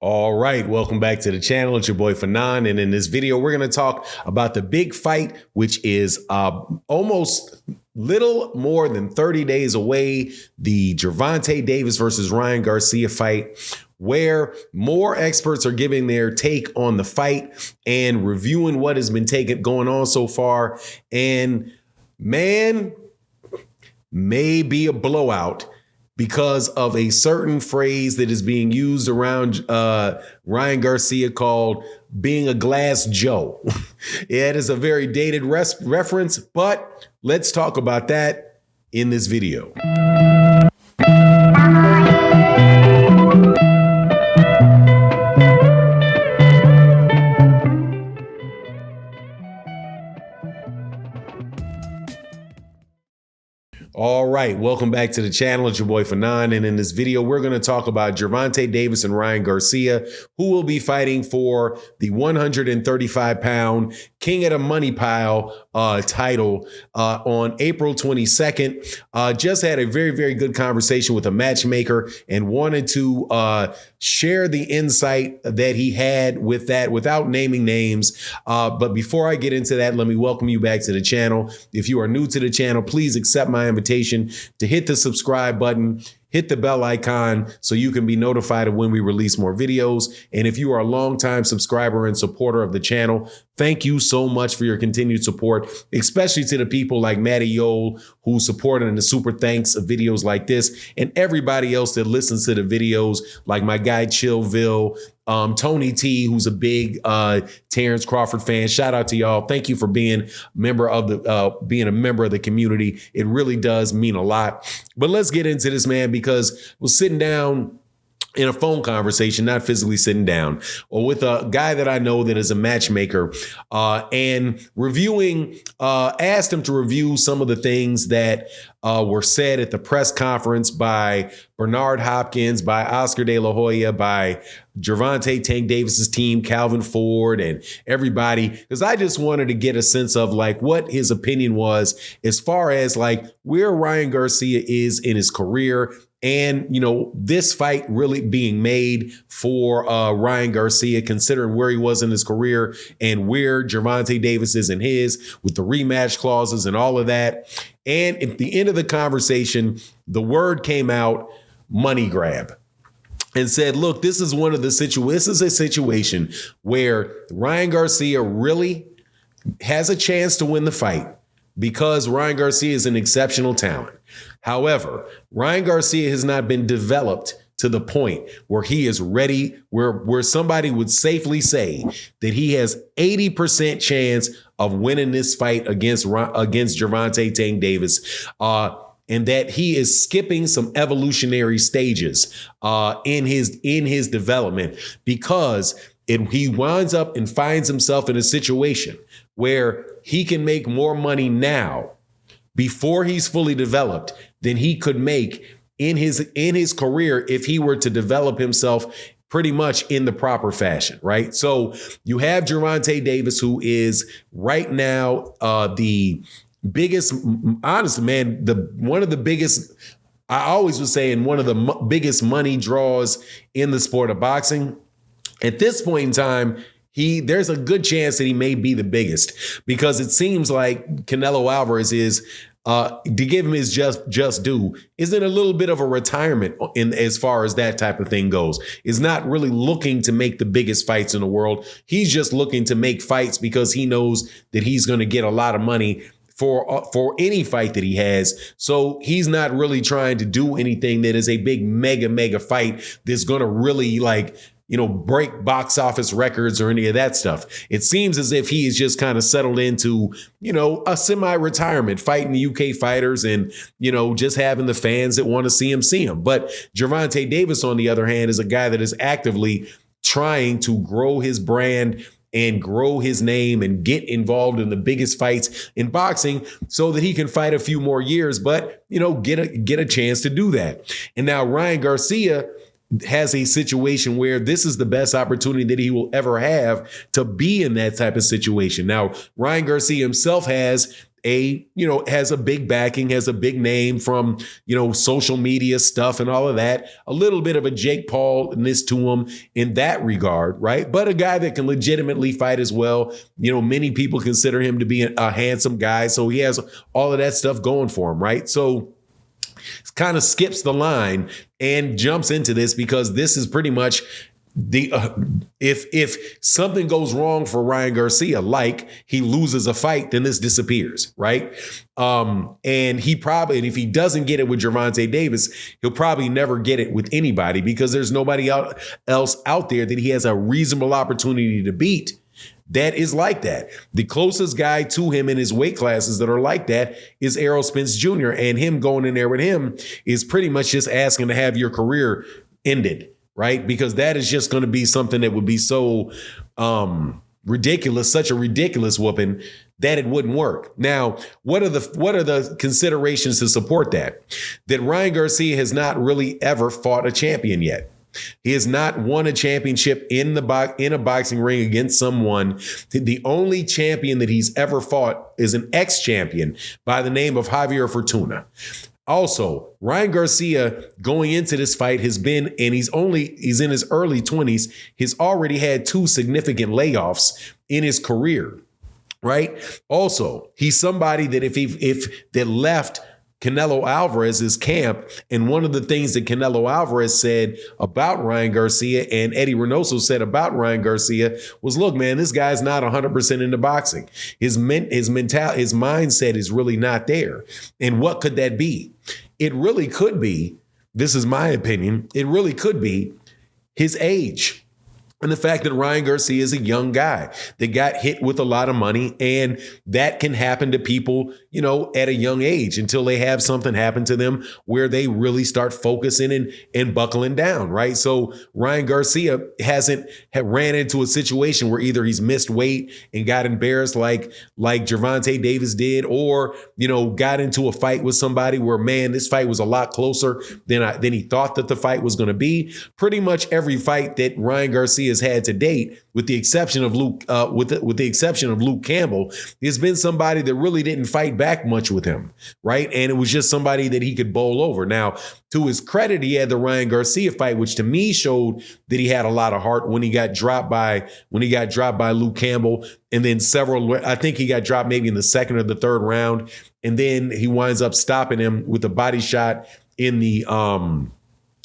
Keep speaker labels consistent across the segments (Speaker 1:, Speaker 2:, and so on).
Speaker 1: All right, welcome back to the channel. It's your boy Fanon, and in this video, we're going to talk about the big fight, which is almost little more than 30 days away, the Gervonta Davis versus Ryan Garcia fight, where more experts are giving their take on the fight and reviewing what has been going on so far. And man, may be a blowout because of a certain phrase that is being used around Ryan Garcia called being a glass Joe. It is a very dated reference, but let's talk about that in this video. All right, welcome back to the channel. It's your boy Fanon, and in this video, we're going to talk about Gervonta Davis and Ryan Garcia, who will be fighting for the 135-pound King of the Money Pile title on April 22nd. Just had a very, very good conversation with a matchmaker and wanted to share the insight that he had with that without naming names. But before I get into that, let me welcome you back to the channel. If you are new to the channel, please accept my invitation to hit the subscribe button, hit the bell icon so you can be notified of when we release more videos. And if you are a longtime subscriber and supporter of the channel, thank you so much for your continued support, especially to the people like Matty Yole who supported in the super thanks of videos like this, and everybody else that listens to the videos, like my guy Chillville, Tony T, who's a big Terrence Crawford fan. Shout out to y'all. Thank you for being a member of the community. It really does mean a lot. But let's get into this, man, because we're sitting down in a phone conversation, not physically sitting down, or with a guy that I know that is a matchmaker, and asked him to review some of the things that were said at the press conference by Bernard Hopkins, by Oscar De La Hoya, by Gervonta Tank Davis's team, Calvin Ford, and everybody, because I just wanted to get a sense of like what his opinion was as far as like where Ryan Garcia is in his career. And, you know, this fight really being made for Ryan Garcia, considering where he was in his career and where Gervonta Davis is in his, with the rematch clauses and all of that. And at the end of the conversation, the word came out, money grab, and said, look, this is a situation where Ryan Garcia really has a chance to win the fight because Ryan Garcia is an exceptional talent. However, Ryan Garcia has not been developed to the point where he is ready, where somebody would safely say that he has 80% chance of winning this fight against Gervonta Tank Davis, and that he is skipping some evolutionary stages in his development, because he winds up and finds himself in a situation where he can make more money now before he's fully developed than he could make in his career if he were to develop himself pretty much in the proper fashion, right? So you have Gervonta Davis, who is right now the biggest, honestly, man, one of the biggest, I always was saying one of the biggest money draws in the sport of boxing. At this point in time, there's a good chance that he may be the biggest, because it seems like Canelo Alvarez is, to give him his just due, isn't a little bit of a retirement as far as that type of thing goes. Is not really looking to make the biggest fights in the world. He's just looking to make fights because he knows that he's going to get a lot of money for any fight that he has. So he's not really trying to do anything that is a big mega fight that's going to really break box office records or any of that stuff. It seems as if he is just kind of settled into, a semi-retirement, fighting UK fighters and, just having the fans that want to see him. But Gervonta Davis, on the other hand, is a guy that is actively trying to grow his brand and grow his name and get involved in the biggest fights in boxing so that he can fight a few more years, but, get a chance to do that. And now Ryan Garcia has a situation where this is the best opportunity that he will ever have to be in that type of situation. Now, Ryan Garcia himself has has a big backing, has a big name from, social media stuff and all of that. A little bit of a Jake Paul-ness to him in that regard, right? But a guy that can legitimately fight as well. Many people consider him to be a handsome guy. So he has all of that stuff going for him, right? So kind of skips the line and jumps into this because this is pretty much if something goes wrong for Ryan Garcia, like he loses a fight, then this disappears, right? And if he doesn't get it with Gervonta Davis, he'll probably never get it with anybody because there's nobody else out there that he has a reasonable opportunity to beat that is like that. The closest guy to him in his weight classes that are like that is Errol Spence Jr. And him going in there with him is pretty much just asking to have your career ended, right? Because that is just going to be something that would be so ridiculous, such a ridiculous whooping that it wouldn't work. Now, what are the considerations to support that? That Ryan Garcia has not really ever fought a champion yet. He has not won a championship in a boxing ring against someone. The only champion that he's ever fought is an ex-champion by the name of Javier Fortuna. Also, Ryan Garcia going into this fight he's in his early 20s. He's already had 2 significant layoffs in his career, right? Also, he's somebody that if that left Canelo Alvarez's camp, and one of the things that Canelo Alvarez said about Ryan Garcia and Eddie Reynoso said about Ryan Garcia was, look, man, this guy's not 100% into boxing. His mindset is really not there. And what could that be? It really could be, this is my opinion, it really could be his age. And the fact that Ryan Garcia is a young guy that got hit with a lot of money, and that can happen to people, at a young age until they have something happen to them where they really start focusing and buckling down, right? So Ryan Garcia hasn't ran into a situation where either he's missed weight and got embarrassed like Gervonta Davis did, or, got into a fight with somebody where, man, this fight was a lot closer than he thought that the fight was going to be. Pretty much every fight that Ryan Garcia has had to date, with the exception of Luke Campbell, has been somebody that really didn't fight back much with him, right? And it was just somebody that he could bowl over. Now, to his credit, he had the Ryan Garcia fight, which to me showed that he had a lot of heart when he got dropped by Luke Campbell, and then I think he got dropped maybe in the second or the third round, and then he winds up stopping him with a body shot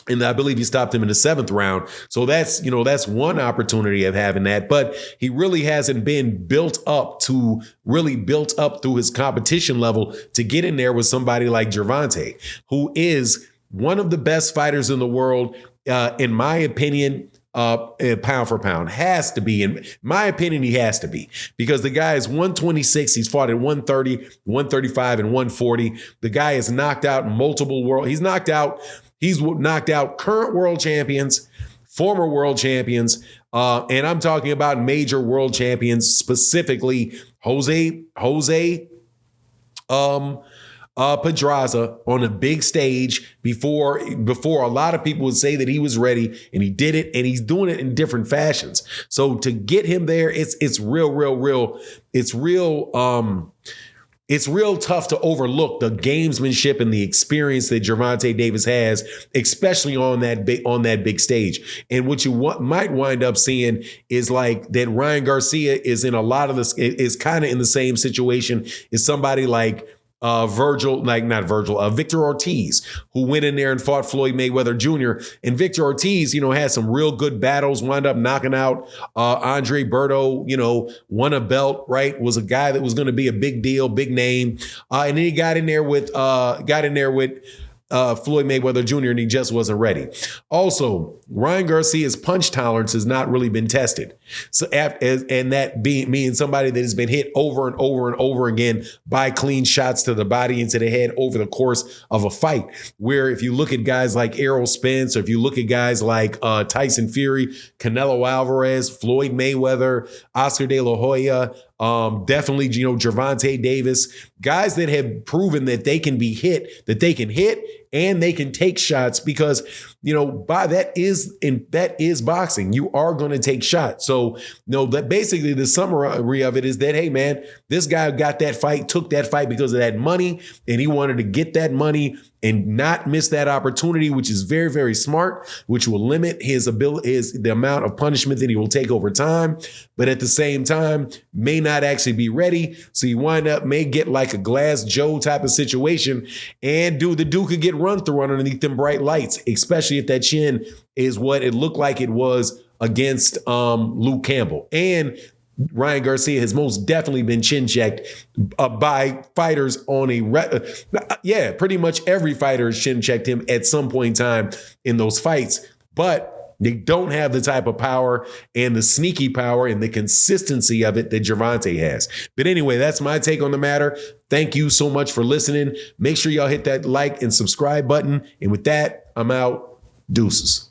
Speaker 1: and I believe he stopped him in the 7th round. So that's one opportunity of having that. But he really hasn't been built up through his competition level to get in there with somebody like Gervonta, who is one of the best fighters in the world, in my opinion. Pound for pound has to be, in my opinion, he has to be, because the guy is 126. He's fought at 130, 135, and 140. The guy has knocked out He's knocked out current world champions, former world champions, and I'm talking about major world champions, specifically Jose Pedraza on a big stage before a lot of people would say that he was ready, and he did it, and he's doing it in different fashions. So to get him there, it's real tough to overlook the gamesmanship and the experience that Gervonta Davis has, especially on that big stage. And what you might wind up seeing is like that Ryan Garcia is in a lot of this, is kind of in the same situation as somebody like Victor Ortiz, who went in there and fought Floyd Mayweather Jr. And Victor Ortiz, had some real good battles, wound up knocking out Andre Berto, won a belt, right? Was a guy that was going to be a big deal, big name. And then he got in there with Floyd Mayweather Jr., and he just wasn't ready. Also, Ryan Garcia's punch tolerance has not really been tested. So, and that meaning somebody that has been hit over and over and over again by clean shots to the body and to the head over the course of a fight. Where if you look at guys like Errol Spence, or if you look at guys like Tyson Fury, Canelo Alvarez, Floyd Mayweather, Oscar De La Hoya, definitely, Gervonta Davis, guys that have proven that they can be hit, that they can hit and they can take shots because, that is boxing. You are going to take shots. So, that basically the summary of it is that, hey, man, this guy got that fight, took that fight because of that money, and he wanted to get that money and not miss that opportunity, which is very, very smart, which will limit his ability, the amount of punishment that he will take over time. But at the same time, may not actually be ready. So you may get like a Glass Joe type of situation, and the dude could get run through underneath them bright lights, especially if that chin is what it looked like it was against Luke Campbell. And Ryan Garcia has most definitely been chin checked by fighters on pretty much every fighter has chin checked him at some point in time in those fights, but they don't have the type of power and the sneaky power and the consistency of it that Gervonta has. But anyway, that's my take on the matter. Thank you so much for listening. Make sure y'all hit that like and subscribe button. And with that, I'm out. Deuces.